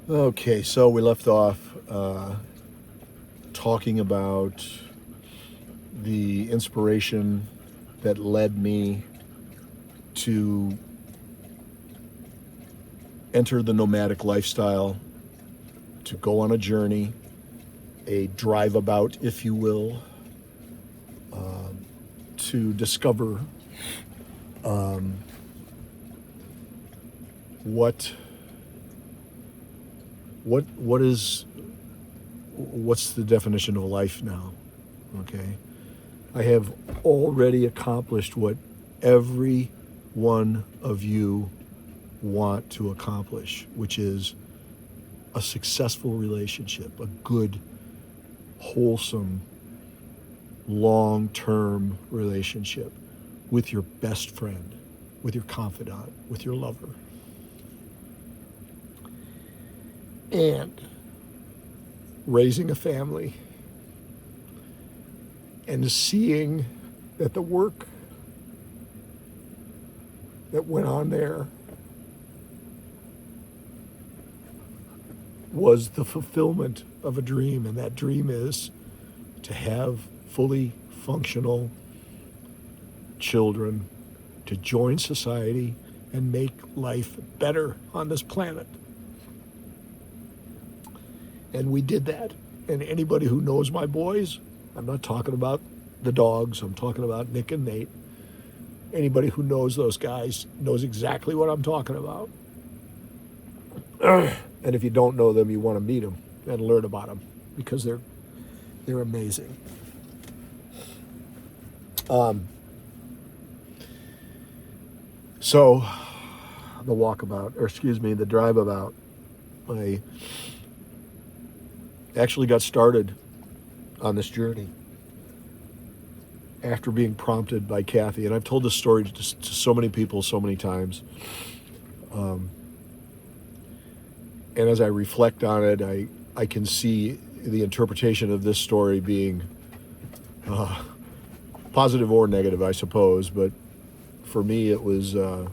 Okay, so we left off talking about the inspiration that led me to enter the nomadic lifestyle, to go on a journey, a drive about, if you will, to discover what is what's the definition of life now. Okay, I have already accomplished what every one of you want to accomplish, which is a successful relationship, a good, wholesome, long-term relationship with your best friend, with your confidant, with your lover. And raising a family and seeing that the work that went on there was the fulfillment of a dream, and that dream is to have fully functional children, to join society and make life better on this planet. And we did that. And anybody who knows my boys, I'm not talking about the dogs, I'm talking about Nick and Nate. Anybody who knows those guys knows exactly what I'm talking about. And if you don't know them, you want to meet them and learn about them because they're amazing. So the walkabout, or excuse me, the drive about, I actually got started on this journey after being prompted by Kathy. And I've told this story to so many people so many times. And as I reflect on it, I can see the interpretation of this story being positive or negative, I suppose. But for me, it was a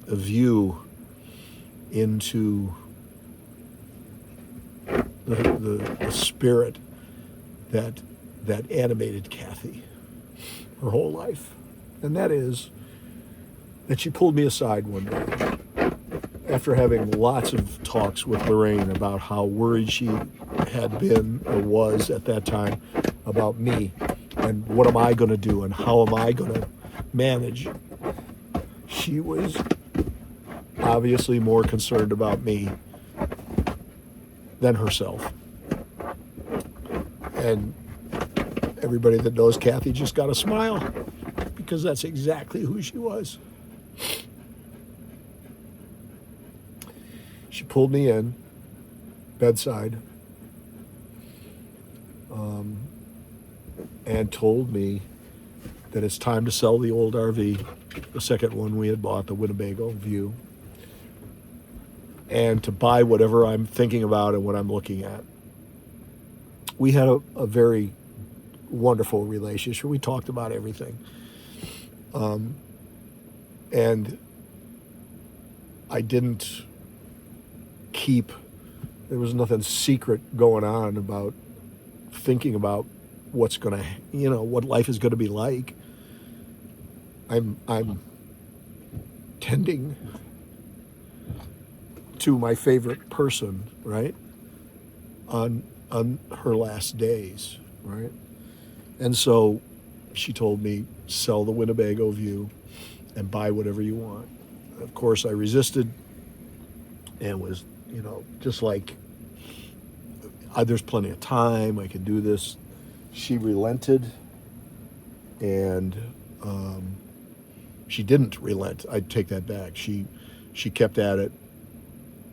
view into the spirit that animated Kathy her whole life, and that is that she pulled me aside one day after having lots of talks with Lorraine about how worried she had been or was at that time about me and what am I going to do and how am I going to manage. She was obviously more concerned about me than herself. And everybody that knows Kathy just got a smile because that's exactly who she was. She pulled me in, bedside, and told me that it's time to sell the old RV, the second one we had bought, the Winnebago View, and to buy whatever I'm thinking about and what I'm looking at. We had a very wonderful relationship. We talked about everything. And I didn't there was nothing secret going on about thinking about what's going to, what life is going to be like. I'm tending to my favorite person, right? On her last days, right? And so she told me, sell the Winnebago View and buy whatever you want. Of course, I resisted and was, just like, there's plenty of time, I can do this. She relented, and she didn't relent. I'd take that back. She kept at it,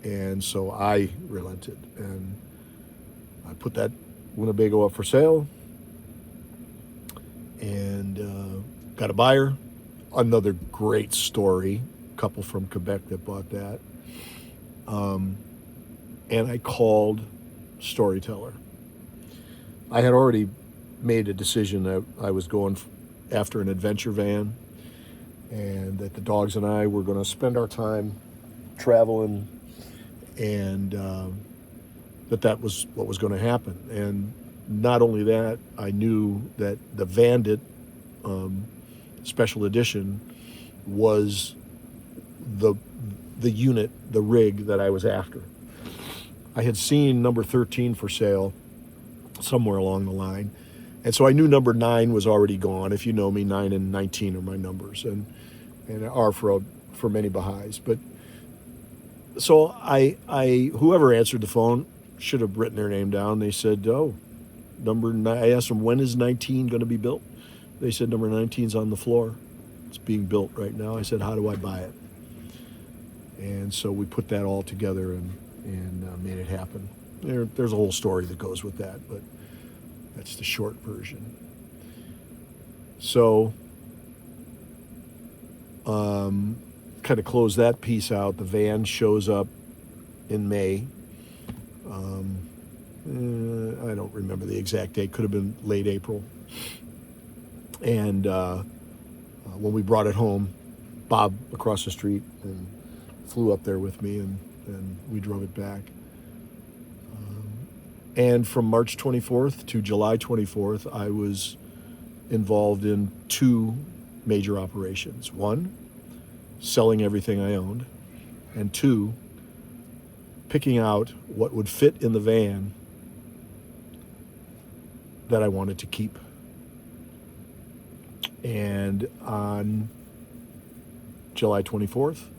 and so I relented, and I put that Winnebago up for sale, and got a buyer. Another great story, couple from Quebec that bought that. And I called Storyteller. I had already made a decision that I was going after an adventure van, and that the dogs and I were going to spend our time traveling, and that was what was going to happen. And not only that, I knew that the Vandit special edition was the unit, the rig that I was after. I had seen number 13 for sale somewhere along the line, and so I knew number 9 was already gone. If you know me, 9 and 19 are my numbers, and are for many Baha'is. But so I whoever answered the phone should have written their name down. They said, "Oh, number 9." I asked them, "When is 19 going to be built?" They said, "Number 19's on the floor. It's being built right now." I said, "How do I buy it?" And so we put that all together and made it happen. There's a whole story that goes with that, but that's the short version. So, kind of close that piece out. The van shows up in May. I don't remember the exact date. Could have been late April. And when we brought it home, Bob across the street and flew up there with me, and we drove it back. And from March 24th to July 24th, I was involved in 2 major operations. 1, selling everything I owned, and 2, picking out what would fit in the van that I wanted to keep. And on July 24th,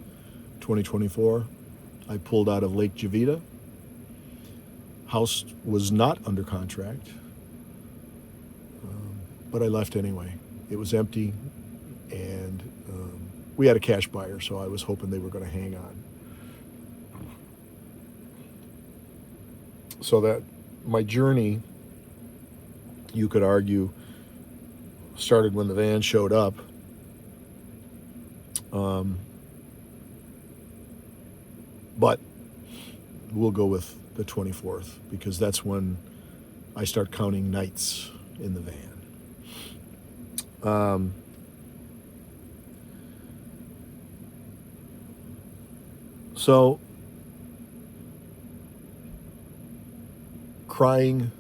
2024, I pulled out of Lake Javita. House was not under contract, but I left anyway. It was empty, and we had a cash buyer, so I was hoping they were going to hang on. So that my journey, you could argue, started when the van showed up. But we'll go with the 24th, because that's when I start counting nights in the van. So crying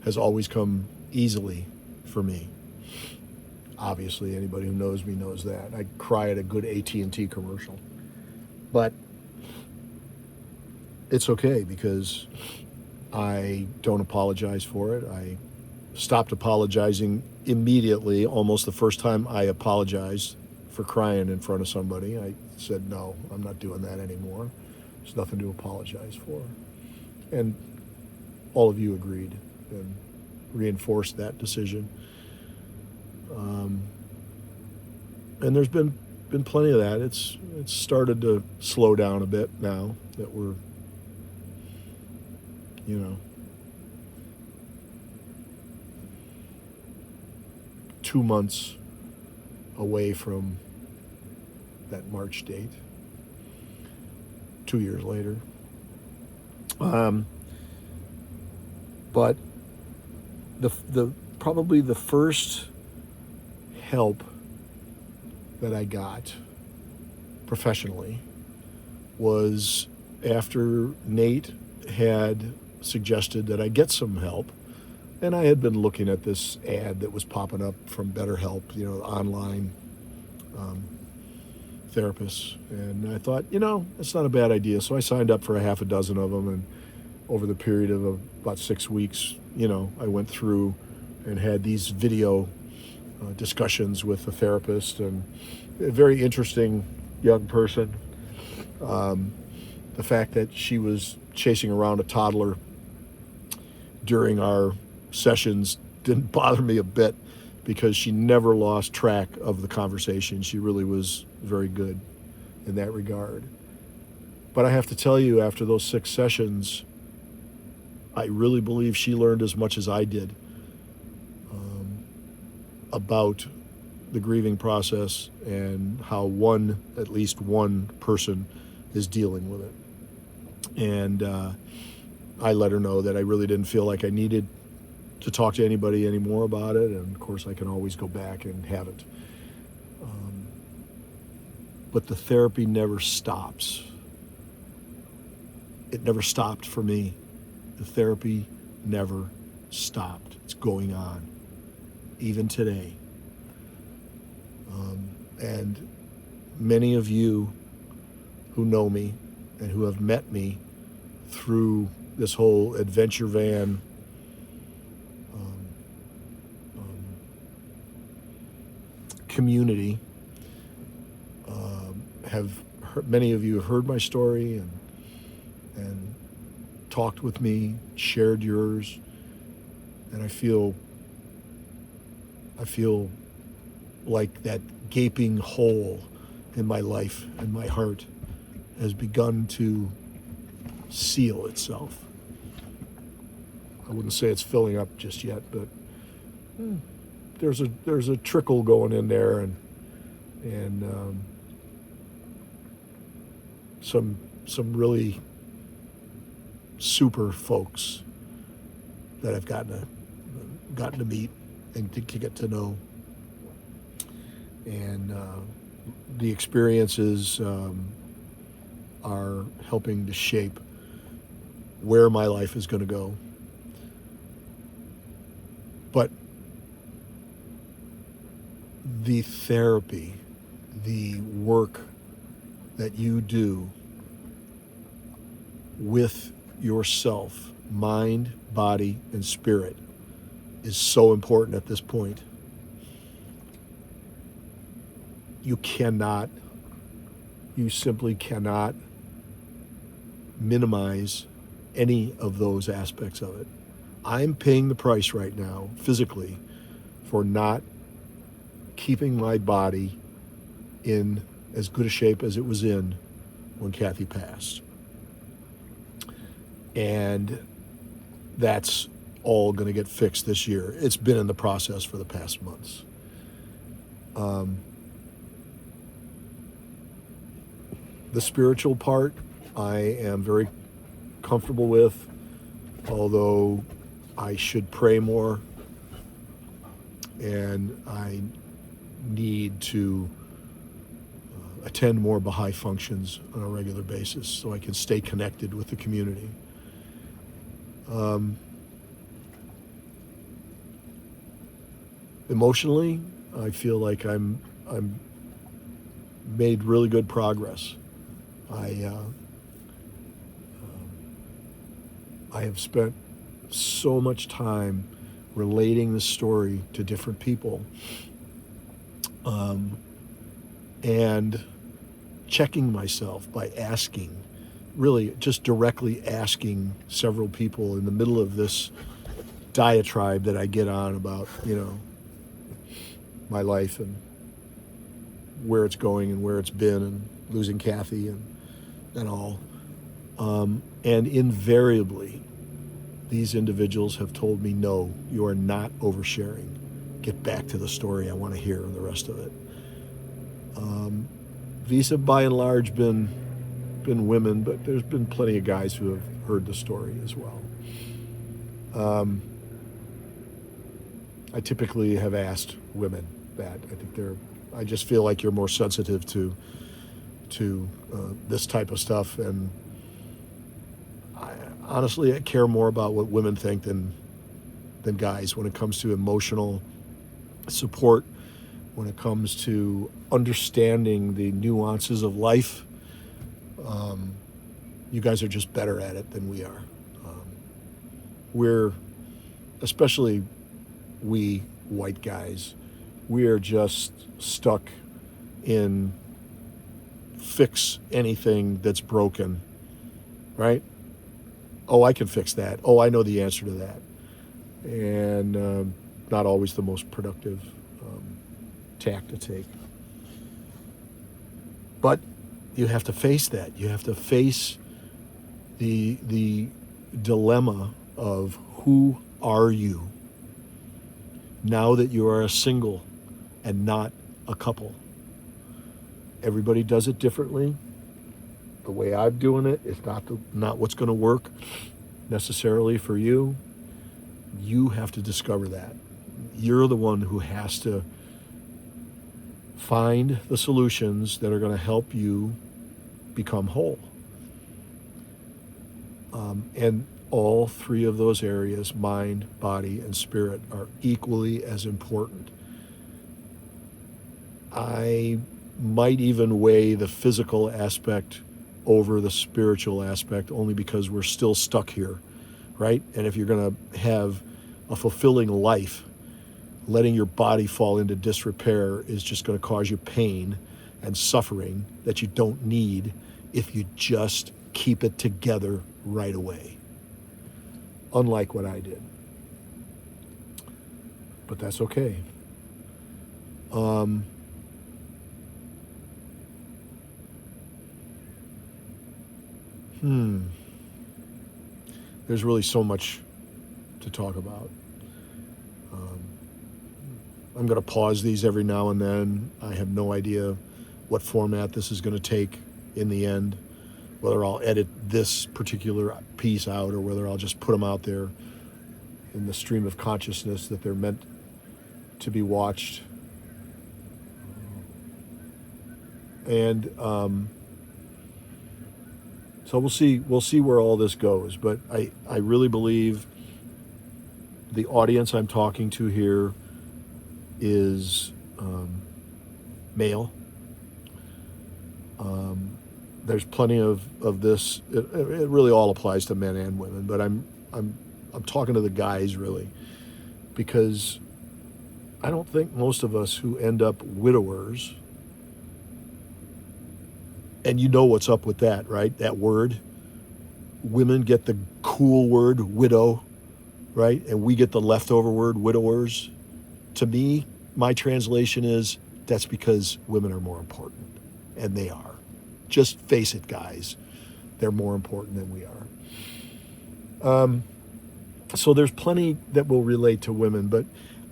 has always come easily for me. Obviously, anybody who knows me knows that. I cry at a good AT&T commercial. But it's okay, because I don't apologize for it. I stopped apologizing immediately, almost the first time I apologized for crying in front of somebody. I said, no, I'm not doing that anymore. There's nothing to apologize for. And all of you agreed and reinforced that decision. And there's been plenty of that. It's started to slow down a bit now that we're, 2 months away from that March date, 2 years later. But the probably the first help that I got professionally was after Nate had suggested that I get some help. And I had been looking at this ad that was popping up from BetterHelp, online therapists. And I thought, it's not a bad idea. So I signed up for a half a dozen of them. And over the period of about 6 weeks, I went through and had these video discussions with the therapist, and a very interesting young person. The fact that she was chasing around a toddler during our sessions didn't bother me a bit, because she never lost track of the conversation. She really was very good in that regard. But I have to tell you, after those 6 sessions, I really believe she learned as much as I did about the grieving process and how at least one person is dealing with it. And I let her know that I really didn't feel like I needed to talk to anybody anymore about it, and of course I can always go back and have it. but the therapy never stops. It never stopped for me. The therapy never stopped. It's going on, even today. And many of you who know me and who have met me through this whole adventure van community many of you have heard my story and talked with me, shared yours, and I feel like that gaping hole in my life and my heart has begun to seal itself. I wouldn't say it's filling up just yet, but there's a trickle going in there, and some really super folks that I've gotten to meet and to get to know, and the experiences are helping to shape where my life is going to go. But the therapy, the work that you do with yourself, mind, body, and spirit, is so important at this point. You simply cannot minimize any of those aspects of it. I'm paying the price right now, physically, for not keeping my body in as good a shape as it was in when Kathy passed. And that's all going to get fixed this year. It's been in the process for the past months. The spiritual part, I am very comfortable with, although I should pray more, and I need to attend more Baha'i functions on a regular basis so I can stay connected with the community. Emotionally, I feel like I'm made really good progress. I have spent so much time relating the story to different people, and checking myself by asking, really just directly asking several people in the middle of this diatribe that I get on about, my life and where it's going and where it's been and losing Kathy and all. And invariably, these individuals have told me, no, you are not oversharing. Get back to the story. I want to hear the rest of it. These have by and large been women, but there's been plenty of guys who have heard the story as well. I typically have asked women that. I just feel like you're more sensitive to this type of stuff, and honestly, I care more about what women think than guys when it comes to emotional support, when it comes to understanding the nuances of life. You guys are just better at it than we are. Especially we white guys, we are just stuck in fix anything that's broken, right? Oh, I can fix that. Oh, I know the answer to that. And not always the most productive tack to take. But you have to face that. You have to face the dilemma of who are you now that you are a single and not a couple. Everybody does it differently. The way I'm doing it is not what's going to work necessarily for you. You have to discover that. You're the one who has to find the solutions that are going to help you become whole. And all three of those areas, mind, body, and spirit, are equally as important. I might even weigh the physical aspect over the spiritual aspect, only because we're still stuck here, right? And if you're going to have a fulfilling life, letting your body fall into disrepair is just going to cause you pain and suffering that you don't need if you just keep it together right away. Unlike what I did. But that's okay. There's really so much to talk about. I'm going to pause these every now and then. I have no idea what format this is going to take in the end, whether I'll edit this particular piece out or whether I'll just put them out there in the stream of consciousness that they're meant to be watched. And so we'll see where all this goes. But I really believe the audience I'm talking to here is male. There's plenty of this. It really all applies to men and women, but I'm talking to the guys really, because I don't think most of us who end up widowers, and you know what's up with that, right? That word. Women get the cool word widow, right? And we get the leftover word widowers. To me, my translation is that's because women are more important, and they are. Just face it, guys. They're more important than we are. So there's plenty that will relate to women, but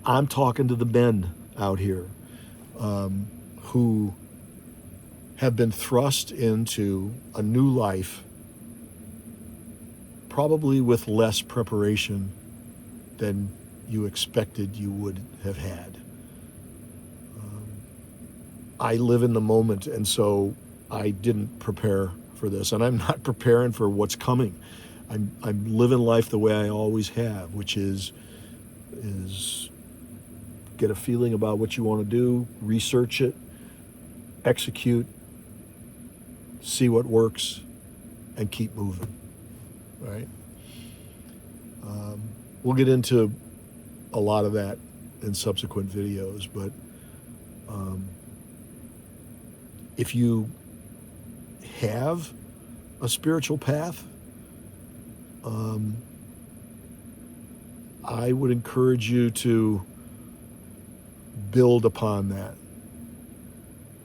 I'm talking to the men out here who have been thrust into a new life, probably with less preparation than you expected you would have had. I live in the moment, and so I didn't prepare for this, and I'm not preparing for what's coming. I'm living life the way I always have, which is get a feeling about what you want to do, research it, execute, see what works, and keep moving, right? We'll get into a lot of that in subsequent videos, but if you have a spiritual path, I would encourage you to build upon that.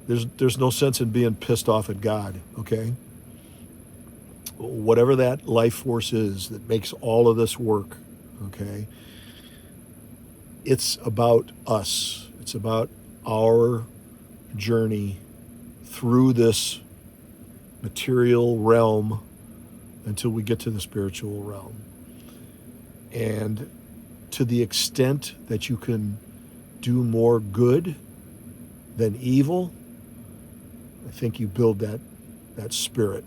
There's no sense in being pissed off at God, okay? Whatever that life force is that makes all of this work, okay? It's about us. It's about our journey through this material realm until we get to the spiritual realm. And to the extent that you can do more good than evil, I think you build that spirit,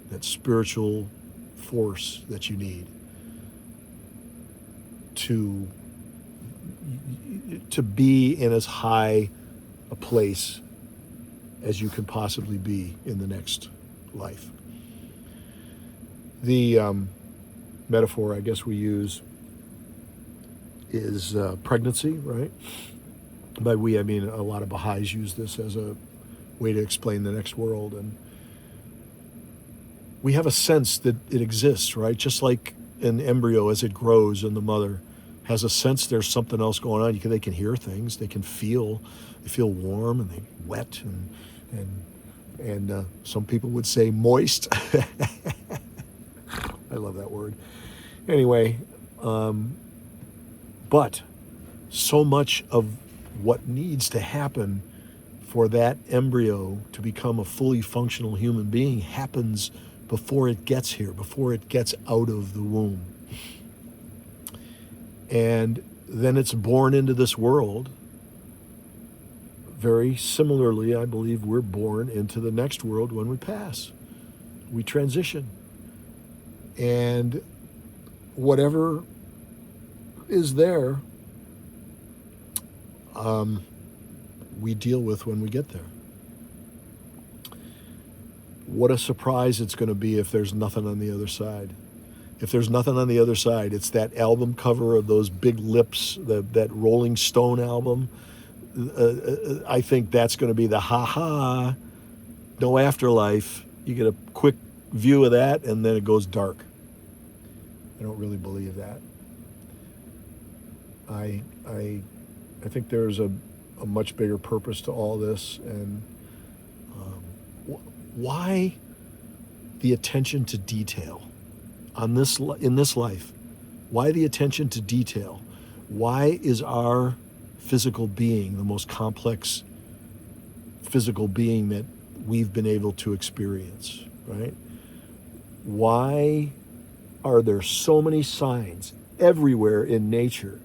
that spiritual force that you need to be in as high a place as you can possibly be in the next life. The metaphor I guess we use is pregnancy, right? By we, I mean a lot of Baha'is use this as a way to explain the next world. And we have a sense that it exists, right? Just like an embryo as it grows and the mother has a sense there's something else going on. They can hear things, they can feel, they feel warm and they wet and some people would say moist. I love that word. Anyway, but so much of what needs to happen for that embryo to become a fully functional human being happens before it gets here, before it gets out of the womb. And then it's born into this world very similarly, I believe we're born into the next world when we pass. We transition. And whatever is there, we deal with when we get there. What a surprise it's going to be if there's nothing on the other side. If there's nothing on the other side, it's that album cover of those big lips, that Rolling Stone album. I think that's going to be the ha-ha, no afterlife. You get a quick view of that, and then it goes dark. I don't really believe that. I think there's a much bigger purpose to all this, and why the attention to detail in this life? Why the attention to detail? Why is our physical being the most complex physical being that we've been able to experience, right? Why are there so many signs everywhere in nature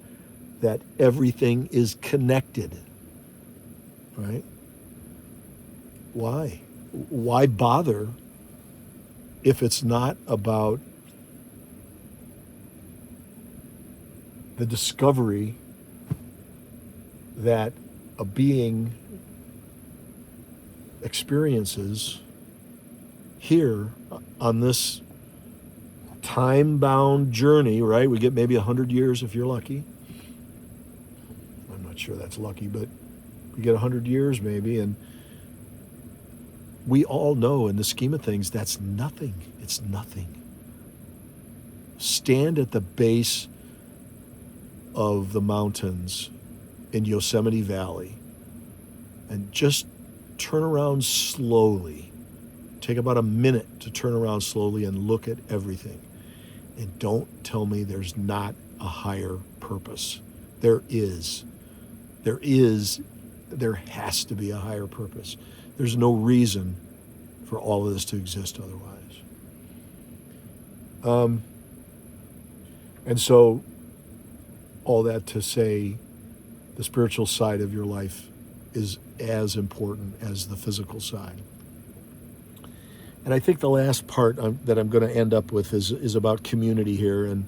that everything is connected, right? Why? Why bother if it's not about the discovery that a being experiences here on this time-bound journey, right? We get maybe 100 years if you're lucky. I'm not sure that's lucky, but we get 100 years maybe, and we all know in the scheme of things that's nothing. It's nothing. Stand at the base of the mountains in Yosemite Valley and just turn around slowly. Take about a minute to turn around slowly and look at everything. And don't tell me there's not a higher purpose. There is. There has to be a higher purpose. There's no reason for all of this to exist otherwise. And so, all that to say, the spiritual side of your life is as important as the physical side. And I think the last part that I'm going to end up with is about community here, and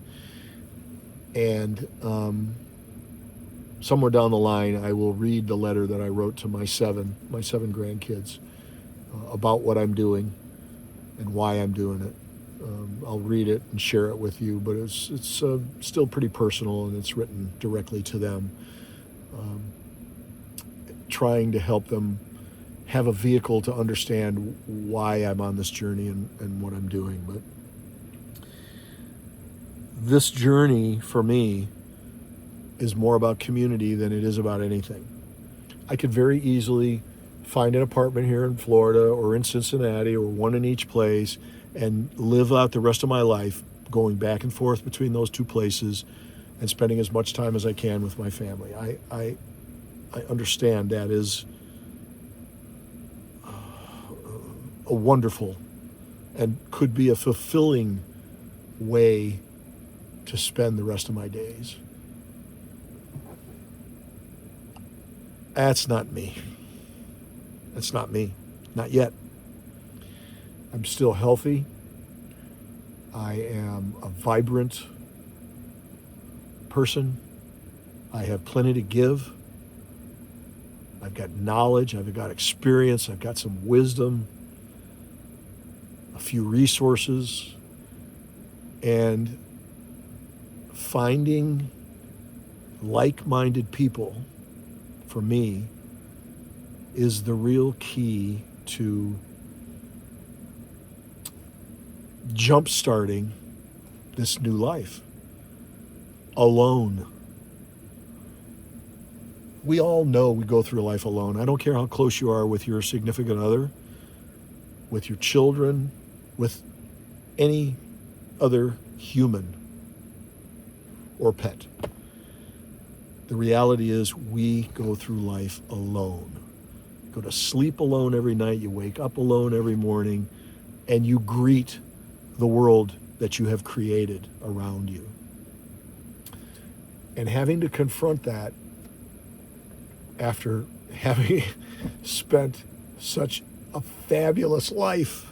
somewhere down the line I will read the letter that I wrote to my seven grandkids about what I'm doing and why I'm doing it. I'll read it and share it with you, but it's still pretty personal, and it's written directly to them, trying to help them have a vehicle to understand why I'm on this journey and what I'm doing. But this journey for me is more about community than it is about anything. I could very easily find an apartment here in Florida or in Cincinnati or one in each place and live out the rest of my life going back and forth between those two places and spending as much time as I can with my family. I understand that is a wonderful and could be a fulfilling way to spend the rest of my days. That's not me. That's not me. Not yet. I'm still healthy. I am a vibrant person. I have plenty to give. I've got knowledge. I've got experience. I've got some wisdom, a few resources, and finding like-minded people for me is the real key to jump-starting this new life alone. We all know we go through life alone. I don't care how close you are with your significant other, with your children, with any other human or pet. The reality is we go through life alone. You go to sleep alone every night, you wake up alone every morning, and you greet the world that you have created around you. And having to confront that after having spent such a fabulous life,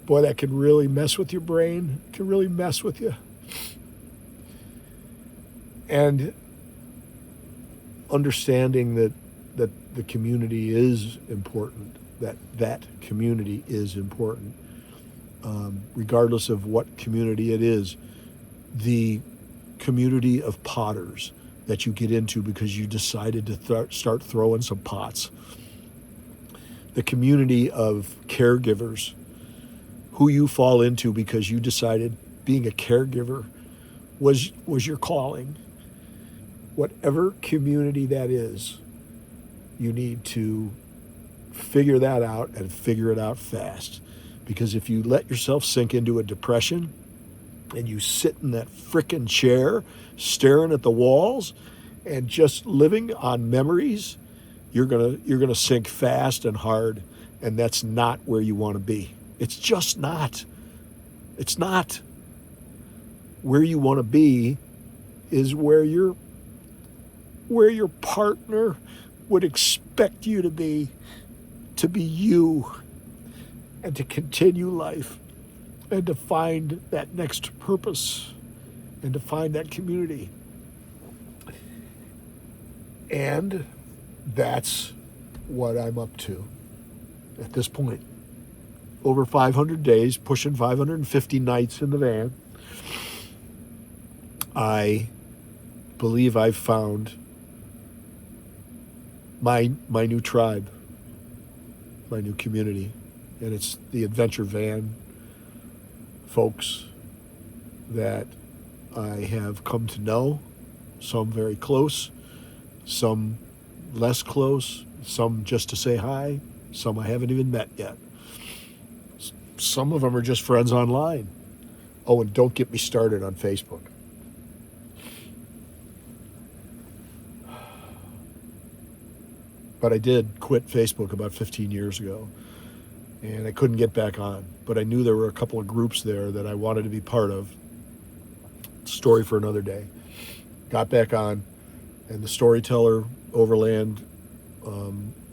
boy, that can really mess with your brain, can really mess with you. And understanding that the community is important, that community is important, regardless of what community it is. The community of potters that you get into because you decided to start throwing some pots. The community of caregivers who you fall into because you decided being a caregiver was your calling. Whatever community that is, you need to figure that out and figure it out fast. Because if you let yourself sink into a depression and you sit in that frickin' chair staring at the walls and just living on memories, you're gonna sink fast and hard, and that's not where you want to be. It's just not. It's not. Where you want to be is where your partner would expect you to be you, and to continue life, and to find that next purpose, and to find that community. And that's what I'm up to at this point. Over 500 days, pushing 550 nights in the van, I believe I've found my new tribe, my new community. And it's the Adventure Van folks that I have come to know, some very close, some less close, some just to say hi, some I haven't even met yet. Some of them are just friends online. Oh, and don't get me started on Facebook. But I did quit Facebook about 15 years ago, and I couldn't get back on. But I knew there were a couple of groups there that I wanted to be part of. Story for another day. Got back on, and the Storyteller, Overland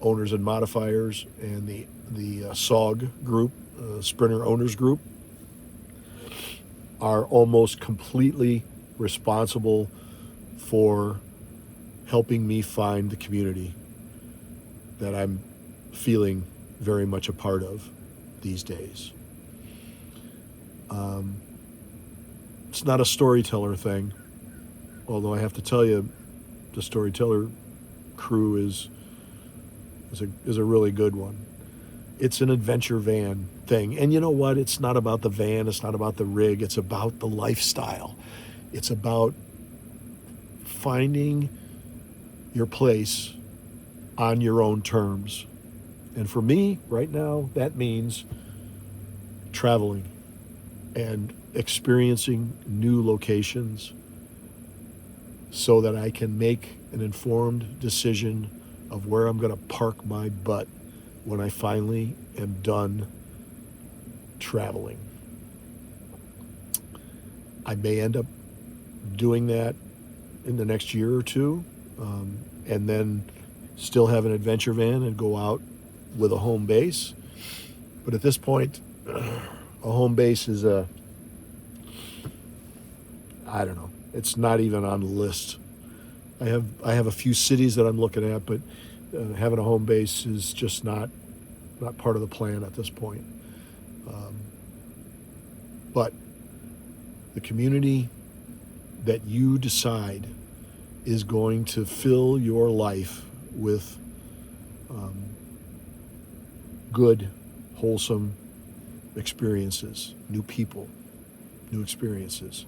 Owners and Modifiers, and the SOG group, Sprinter Owners Group, are almost completely responsible for helping me find the community that I'm feeling very much a part of these days. It's not a Storyteller thing, although I have to tell you, the Storyteller crew is a really good one. It's an adventure van thing. And you know what? It's not about the van. It's not about the rig. It's about the lifestyle. It's about finding your place on your own terms. And for me, right now, that means traveling and experiencing new locations so that I can make an informed decision of where I'm going to park my butt when I finally am done traveling. I may end up doing that in the next year or two, and then still have an adventure van and go out with a home base. But at this point, a home base is I don't know. It's not even on the list. I have a few cities that I'm looking at, but having a home base is just not part of the plan at this point. But the community that you decide is going to fill your life with good, wholesome experiences, new people, new experiences,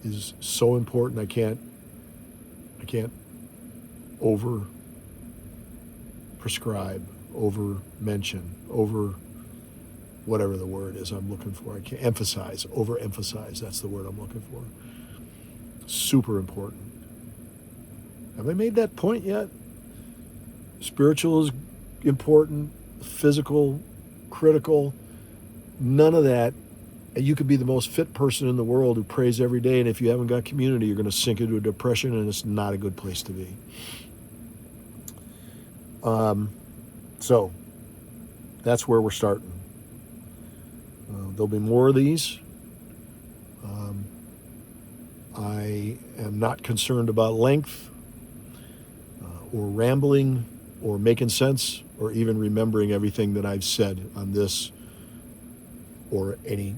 is so important. I can't over prescribe, over mention, over whatever the word is I'm looking for. I can't emphasize, overemphasize. That's the word I'm looking for. Super important. Have I made that point yet? Spiritual is important, physical, critical. None of that And you could be the most fit person in the world who prays every day, and if you haven't got community, you're going to sink into a depression, and it's not a good place to be. So that's where we're starting. There'll be more of these. I am not concerned about length or rambling or making sense or even remembering everything that I've said on this or any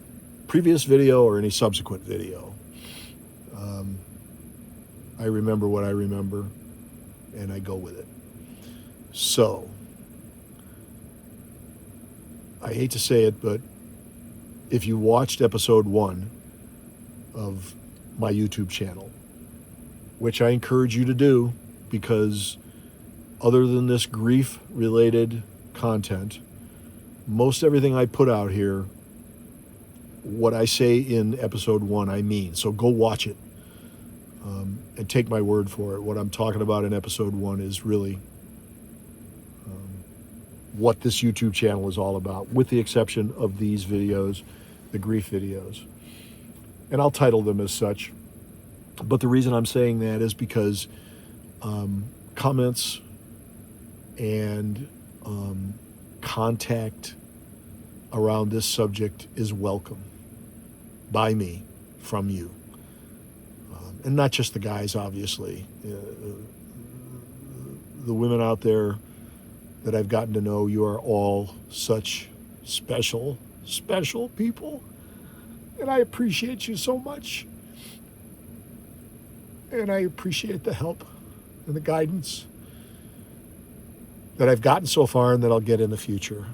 previous video or any subsequent video. I remember what I remember, and I go with it. So, I hate to say it, but if you watched episode 1 of my YouTube channel, which I encourage you to do, because other than this grief-related content, most everything I put out here, what I say in episode 1, I mean. So go watch it and take my word for it. What I'm talking about in episode 1 is really what this YouTube channel is all about, with the exception of these videos, the grief videos. And I'll title them as such. But the reason I'm saying that is because comments and contact around this subject is welcome by me, from you. And not just the guys, obviously. The women out there that I've gotten to know, you are all such special people. And I appreciate you so much. And I appreciate the help and the guidance that I've gotten so far and that I'll get in the future.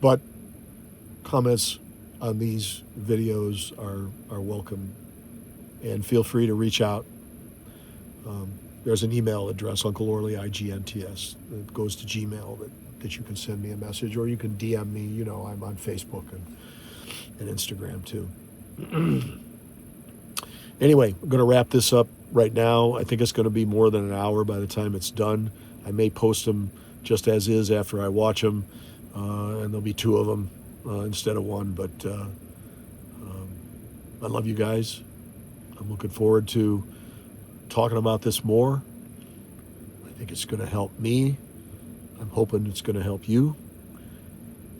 But comments on these videos are welcome. And feel free to reach out. There's an email address, Uncle Orly, IGNTS, that goes to Gmail that you can send me a message, or you can DM me. You know, I'm on Facebook and Instagram too. Anyway, we're going to wrap this up right now. I think it's going to be more than an hour by the time it's done. I may post them just as is after I watch them, and there'll be 2 of them instead of 1. But I love you guys. I'm looking forward to talking about this more. I think it's going to help me. I'm hoping it's going to help you.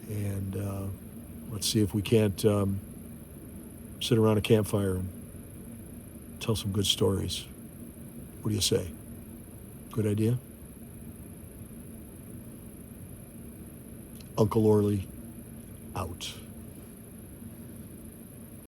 And let's see if we can't sit around a campfire and tell some good stories. What do you say? Good idea? Uncle Orly, out.